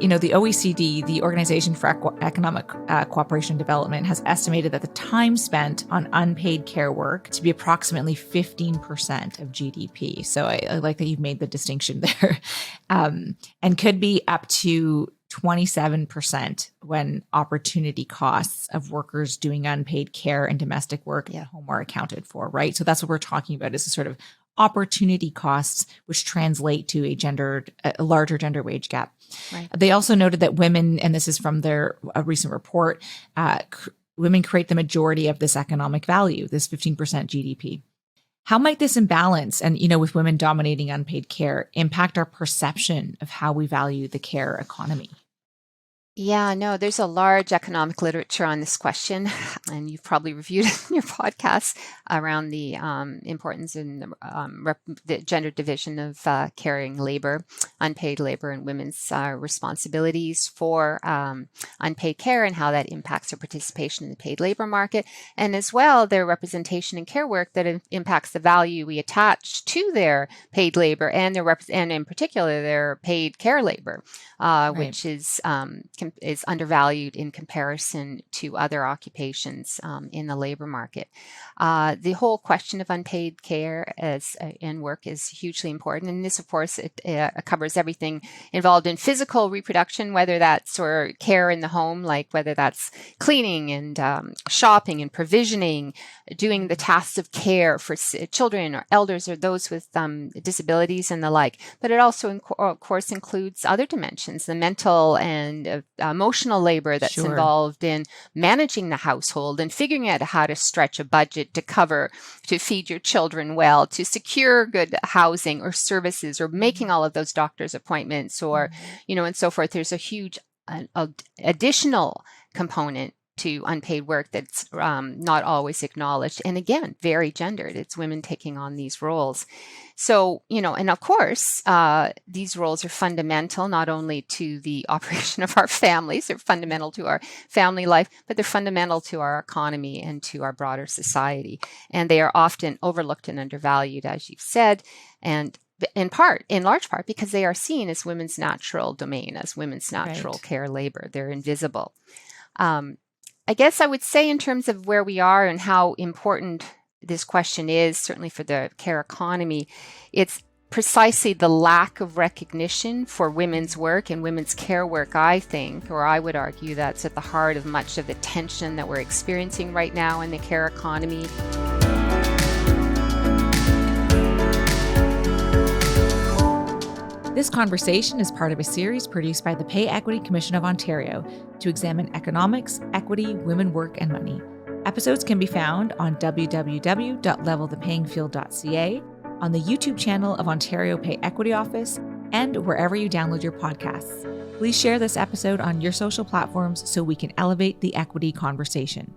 the OECD, the Organization for Economic Cooperation and Development, has estimated that the time spent on unpaid care work to be approximately 15% of GDP. So I like that you've made the distinction there, and could be up to 27% when opportunity costs of workers doing unpaid care and domestic work at home are accounted for, right? So that's what we're talking about, is a sort of opportunity costs, which translate to a larger gender wage gap. Right. They also noted that women, and this is from their recent report, women create the majority of this economic value, this 15% GDP. How might this imbalance, and with women dominating unpaid care, impact our perception of how we value the care economy? Yeah, no, there's a large economic literature on this question, and you've probably reviewed it in your podcast around the importance in the gender division of caring labor, unpaid labor, and women's responsibilities for unpaid care, and how that impacts their participation in the paid labor market, and as well their representation in care work that impacts the value we attach to their paid labor and and in particular their paid care labor, which is undervalued in comparison to other occupations in the labor market. The whole question of unpaid care and work is hugely important. And this, of course, it covers everything involved in physical reproduction, whether that's or care in the home, like whether that's cleaning and shopping and provisioning, doing the tasks of care for children or elders or those with disabilities and the like. But it also, of course, includes other dimensions, the mental and emotional labor that's involved in managing the household and figuring out how to stretch a budget to feed your children well, to secure good housing or services, or making all of those doctor's appointments, or, and so forth. There's a huge additional component to unpaid work that's not always acknowledged. And again, very gendered. It's women taking on these roles. So, and of course, these roles are fundamental not only to the operation of our families, they're fundamental to our family life, but they're fundamental to our economy and to our broader society. And they are often overlooked and undervalued, as you've said, and in large part, because they are seen as women's natural domain, as women's natural care labor. They're invisible. I guess I would say, in terms of where we are and how important this question is, certainly for the care economy, it's precisely the lack of recognition for women's work and women's care work, I think, or I would argue, that's at the heart of much of the tension that we're experiencing right now in the care economy. This conversation is part of a series produced by the Pay Equity Commission of Ontario to examine economics, equity, women work, and money. Episodes can be found on www.leveltheplayingfield.ca, on the YouTube channel of Ontario Pay Equity Office, and wherever you download your podcasts. Please share this episode on your social platforms so we can elevate the equity conversation.